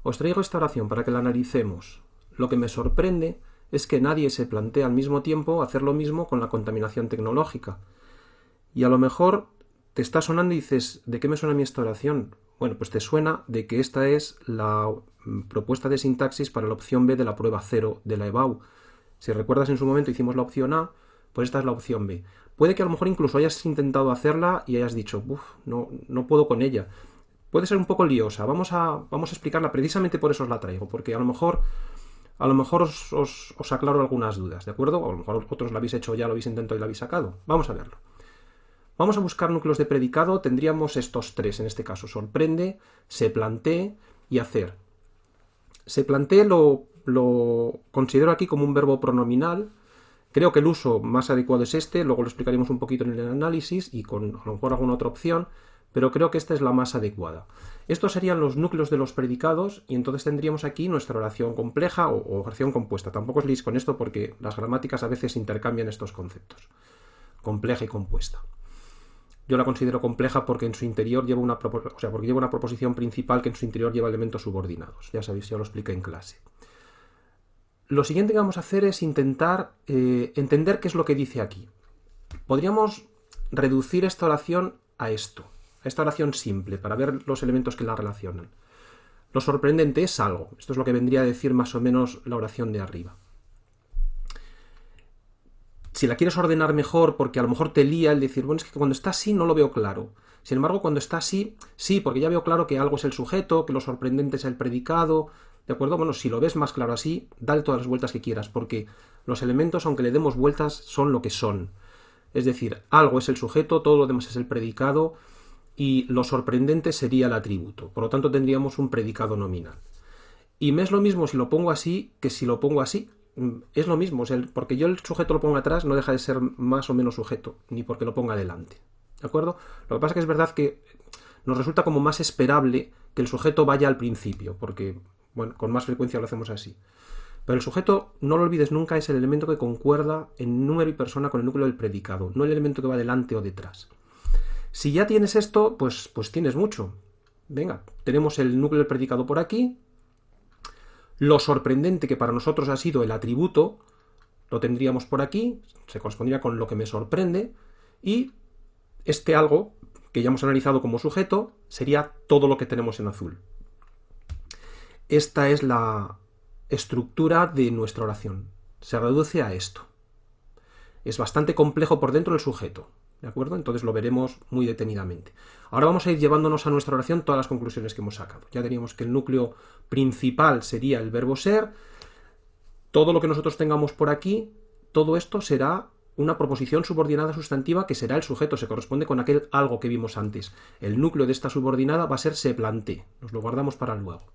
Os traigo esta oración para que la analicemos. Lo que me sorprende es que nadie se plantea al mismo tiempo hacer lo mismo con la contaminación tecnológica. Y a lo mejor te está sonando y dices, ¿de qué me suena a mí esta oración? Bueno, pues te suena de que esta es la propuesta de sintaxis para la opción B de la prueba 0 de la EBAU. Si recuerdas, en su momento hicimos la opción A, pues esta es la opción B. Puede que a lo mejor incluso hayas intentado hacerla y hayas dicho, no puedo con ella. Puede ser un poco liosa. Vamos a explicarla, precisamente por eso os la traigo, porque a lo mejor os aclaro algunas dudas, ¿de acuerdo? O a lo mejor otros lo habéis hecho ya, lo habéis intentado y lo habéis sacado. Vamos a verlo. Vamos a buscar núcleos de predicado. Tendríamos estos tres en este caso: sorprende, se plantee y hacer. Se plantee lo considero aquí como un verbo pronominal. Creo que el uso más adecuado es este, luego lo explicaremos un poquito en el análisis y con a lo mejor alguna otra opción, pero creo que esta es la más adecuada. Estos serían los núcleos de los predicados y entonces tendríamos aquí nuestra oración compleja o oración compuesta. Tampoco os liéis con esto porque las gramáticas a veces intercambian estos conceptos. Compleja y compuesta. Yo la considero compleja porque en su interior lleva porque lleva una proposición principal que en su interior lleva elementos subordinados. Ya sabéis, ya lo expliqué en clase. Lo siguiente que vamos a hacer es intentar entender qué es lo que dice aquí. Podríamos reducir esta oración a esto, a esta oración simple, para ver los elementos que la relacionan. Lo sorprendente es algo. Esto es lo que vendría a decir más o menos la oración de arriba. Si la quieres ordenar mejor, porque a lo mejor te lía el decir, bueno, es que cuando está así no lo veo claro. Sin embargo, cuando está así, sí, porque ya veo claro que algo es el sujeto, que lo sorprendente es el predicado. ¿De acuerdo? Bueno, si lo ves más claro así, dale todas las vueltas que quieras, porque los elementos, aunque le demos vueltas, son lo que son. Es decir, algo es el sujeto, todo lo demás es el predicado, y lo sorprendente sería el atributo. Por lo tanto, tendríamos un predicado nominal. Y me es lo mismo si lo pongo así que si lo pongo así. Es lo mismo, porque yo el sujeto lo pongo atrás, no deja de ser más o menos sujeto, ni porque lo ponga adelante. ¿De acuerdo? Lo que pasa es que es verdad que nos resulta como más esperable que el sujeto vaya al principio, porque bueno, con más frecuencia lo hacemos así. Pero el sujeto, no lo olvides nunca, es el elemento que concuerda en número y persona con el núcleo del predicado, no el elemento que va delante o detrás. Si ya tienes esto, pues tienes mucho. Venga, tenemos el núcleo del predicado por aquí. Lo sorprendente que para nosotros ha sido el atributo, lo tendríamos por aquí, se correspondría con lo que me sorprende, y este algo, que ya hemos analizado como sujeto, sería todo lo que tenemos en azul. Esta es la estructura de nuestra oración. Se reduce a esto. Es bastante complejo por dentro el sujeto, ¿de acuerdo? Entonces lo veremos muy detenidamente. Ahora vamos a ir llevándonos a nuestra oración todas las conclusiones que hemos sacado. Ya teníamos que el núcleo principal sería el verbo ser. Todo lo que nosotros tengamos por aquí, todo esto será una proposición subordinada sustantiva que será el sujeto, se corresponde con aquel algo que vimos antes. El núcleo de esta subordinada va a ser se plantee. Nos lo guardamos para luego.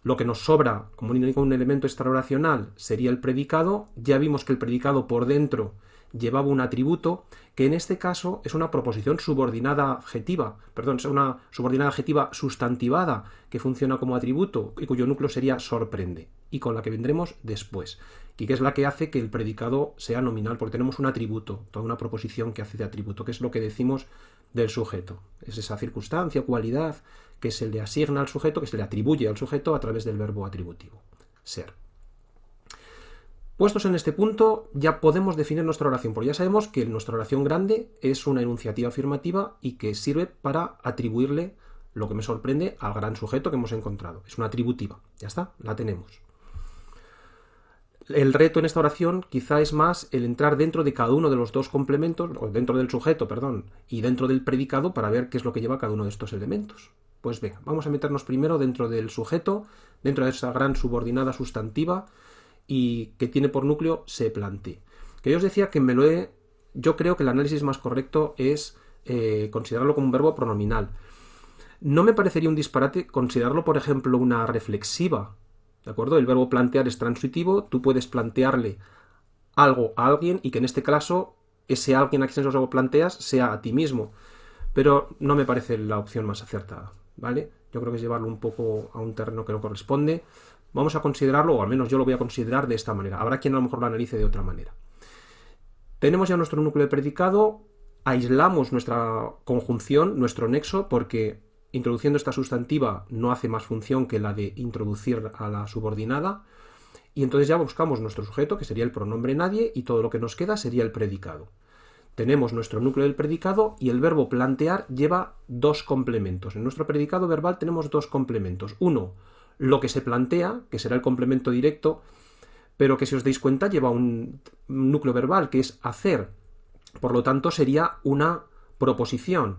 Lo que nos sobra como un elemento extraoracional sería el predicado. Ya vimos que el predicado por dentro llevaba un atributo, que en este caso es una proposición subordinada adjetiva, es una subordinada adjetiva sustantivada que funciona como atributo y cuyo núcleo sería sorprende, y con la que vendremos después, y que es la que hace que el predicado sea nominal, porque tenemos un atributo, toda una proposición que hace de atributo, que es lo que decimos del sujeto. Es esa circunstancia o cualidad que se le asigna al sujeto, que se le atribuye al sujeto a través del verbo atributivo, ser. Puestos en este punto, ya podemos definir nuestra oración, porque ya sabemos que nuestra oración grande es una enunciativa afirmativa y que sirve para atribuirle lo que me sorprende al gran sujeto que hemos encontrado. Es una atributiva. Ya está, la tenemos. El reto en esta oración quizá es más el entrar dentro de cada uno de los dos complementos, o dentro del sujeto, y dentro del predicado para ver qué es lo que lleva cada uno de estos elementos. Pues venga, vamos a meternos primero dentro del sujeto, dentro de esa gran subordinada sustantiva, y que tiene por núcleo se plantee. Que yo os decía que yo creo que el análisis más correcto es considerarlo como un verbo pronominal. No me parecería un disparate considerarlo, por ejemplo, una reflexiva, ¿de acuerdo? El verbo plantear es transitivo, tú puedes plantearle algo a alguien y que en este caso ese alguien a quien se lo planteas sea a ti mismo, pero no me parece la opción más acertada, ¿vale? Yo creo que es llevarlo un poco a un terreno que no corresponde. Vamos a considerarlo, o al menos yo lo voy a considerar de esta manera. Habrá quien a lo mejor lo analice de otra manera. Tenemos ya nuestro núcleo de predicado, aislamos nuestra conjunción, nuestro nexo, porque introduciendo esta sustantiva no hace más función que la de introducir a la subordinada, y entonces ya buscamos nuestro sujeto, que sería el pronombre nadie, y todo lo que nos queda sería el predicado. Tenemos nuestro núcleo del predicado y el verbo plantear lleva dos complementos. En nuestro predicado verbal tenemos dos complementos. Uno, lo que se plantea, que será el complemento directo, pero que si os dais cuenta lleva un núcleo verbal que es hacer. Por lo tanto sería una proposición.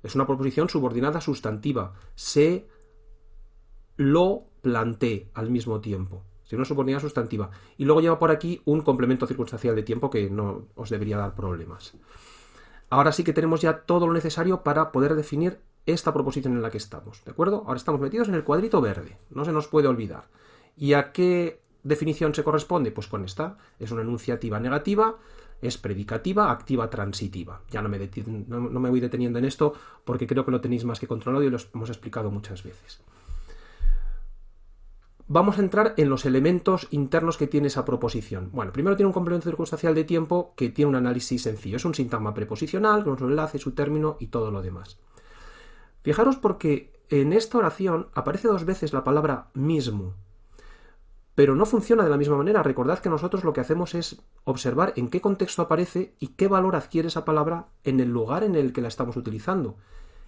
Es una proposición subordinada sustantiva. Se lo plantea al mismo tiempo. Sería una subordinada sustantiva. Y luego lleva por aquí un complemento circunstancial de tiempo que no os debería dar problemas. Ahora sí que tenemos ya todo lo necesario para poder definir esta proposición en la que estamos. ¿De acuerdo? Ahora estamos metidos en el cuadrito verde. No se nos puede olvidar. ¿Y a qué definición se corresponde? Pues con esta. Es una enunciativa negativa, es predicativa, activa, transitiva. Ya no me voy deteniendo en esto porque creo que lo tenéis más que controlado y lo hemos explicado muchas veces. Vamos a entrar en los elementos internos que tiene esa proposición. Bueno, primero tiene un complemento circunstancial de tiempo que tiene un análisis sencillo. Es un sintagma preposicional con su enlace, su término y todo lo demás. Fijaros porque en esta oración aparece dos veces la palabra mismo, pero no funciona de la misma manera. Recordad que nosotros lo que hacemos es observar en qué contexto aparece y qué valor adquiere esa palabra en el lugar en el que la estamos utilizando.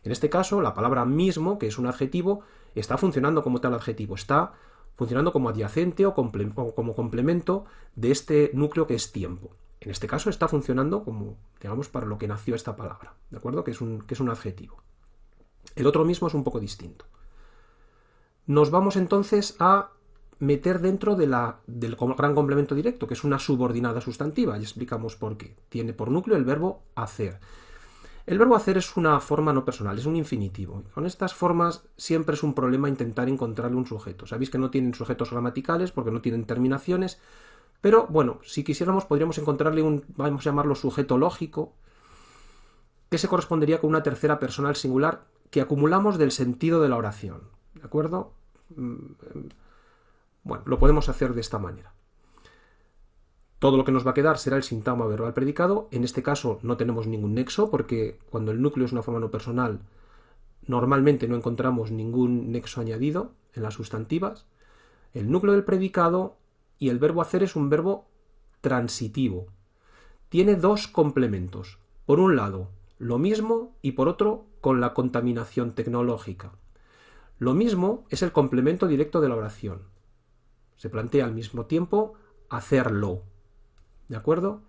En este caso, la palabra mismo, que es un adjetivo, está funcionando como tal adjetivo, está funcionando como adyacente o como complemento de este núcleo que es tiempo. En este caso está funcionando como, digamos, para lo que nació esta palabra, ¿de acuerdo? Que es un adjetivo. El otro mismo es un poco distinto. Nos vamos entonces a meter dentro del gran complemento directo, que es una subordinada sustantiva. Ya explicamos por qué. Tiene por núcleo el verbo hacer. El verbo hacer es una forma no personal, es un infinitivo. Con estas formas siempre es un problema intentar encontrarle un sujeto. Sabéis que no tienen sujetos gramaticales porque no tienen terminaciones, pero bueno, si quisiéramos podríamos encontrarle vamos a llamarlo sujeto lógico, que se correspondería con una tercera persona al singular que acumulamos del sentido de la oración. ¿De acuerdo? Bueno, lo podemos hacer de esta manera. Todo lo que nos va a quedar será el sintagma verbal predicado. En este caso no tenemos ningún nexo porque cuando el núcleo es una forma no personal normalmente no encontramos ningún nexo añadido en las sustantivas. El núcleo del predicado y el verbo hacer es un verbo transitivo. Tiene dos complementos. Por un lado, lo mismo y por otro, con la contaminación tecnológica. Lo mismo es el complemento directo de la oración. Se plantea al mismo tiempo hacerlo. ¿De acuerdo?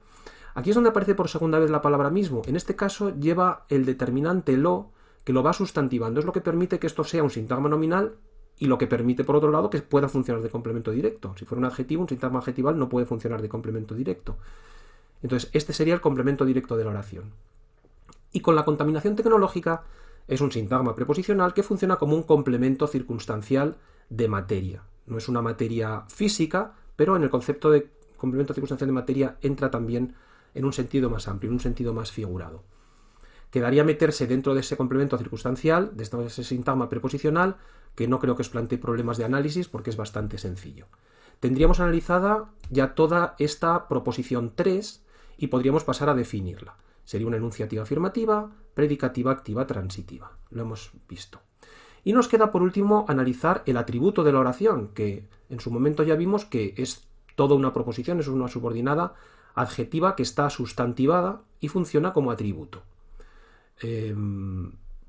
Aquí es donde aparece por segunda vez la palabra mismo. En este caso lleva el determinante lo, que lo va sustantivando. Es lo que permite que esto sea un sintagma nominal y lo que permite, por otro lado, que pueda funcionar de complemento directo. Si fuera un adjetivo, un sintagma adjetival no puede funcionar de complemento directo. Entonces, este sería el complemento directo de la oración. Y con la contaminación tecnológica es un sintagma preposicional que funciona como un complemento circunstancial de materia. No es una materia física, pero en el concepto de complemento circunstancial de materia entra también en un sentido más amplio, en un sentido más figurado. Quedaría meterse dentro de ese complemento circunstancial, de ese sintagma preposicional, que no creo que os plantee problemas de análisis porque es bastante sencillo. Tendríamos analizada ya toda esta proposición 3 y podríamos pasar a definirla. Sería una enunciativa afirmativa, predicativa, activa, transitiva. Lo hemos visto. Y nos queda por último analizar el atributo de la oración, que en su momento ya vimos que es toda una proposición, es una subordinada adjetiva que está sustantivada y funciona como atributo.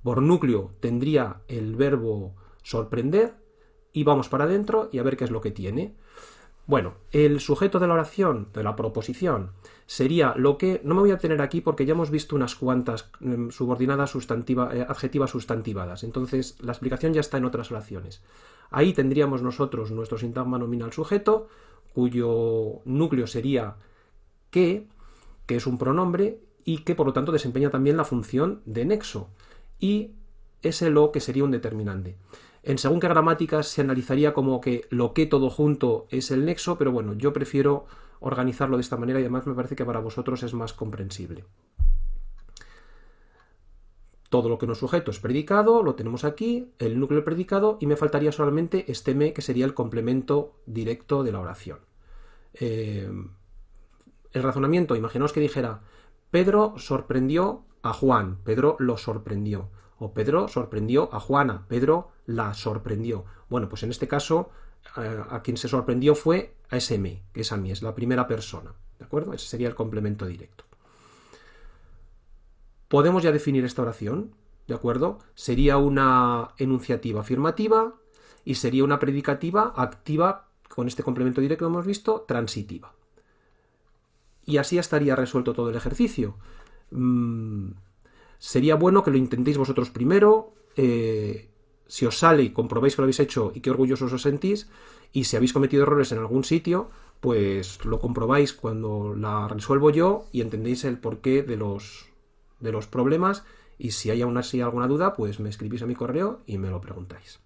Por núcleo tendría el verbo sorprender y vamos para adentro y a ver qué es lo que tiene. Bueno, el sujeto de la oración, de la proposición, sería lo que... No me voy a tener aquí porque ya hemos visto unas cuantas subordinadas adjetivas sustantivadas. Entonces, la explicación ya está en otras oraciones. Ahí tendríamos nosotros nuestro sintagma nominal sujeto, cuyo núcleo sería que es un pronombre y que por lo tanto desempeña también la función de nexo. Y ese lo que sería un determinante. En según qué gramáticas se analizaría como que lo que todo junto es el nexo, pero bueno, yo prefiero organizarlo de esta manera y además me parece que para vosotros es más comprensible. Todo lo que no es sujeto es predicado, lo tenemos aquí, el núcleo del predicado, y me faltaría solamente este me, que sería el complemento directo de la oración. El razonamiento, imaginaos que dijera, Pedro sorprendió a Juan, Pedro lo sorprendió. O Pedro sorprendió a Juana, Pedro la sorprendió. Bueno, pues en este caso a quien se sorprendió fue a ese me, que es a mí, es la primera persona, ¿de acuerdo? Ese sería el complemento directo. Podemos ya definir esta oración, ¿de acuerdo? Sería una enunciativa afirmativa y sería una predicativa activa, con este complemento directo que hemos visto, transitiva. Y así estaría resuelto todo el ejercicio. Sería bueno que lo intentéis vosotros primero. Si os sale y comprobáis que lo habéis hecho y qué orgullosos os sentís, y si habéis cometido errores en algún sitio, pues lo comprobáis cuando la resuelvo yo y entendéis el porqué de los problemas, y si hay aún así alguna duda, pues me escribís a mi correo y me lo preguntáis.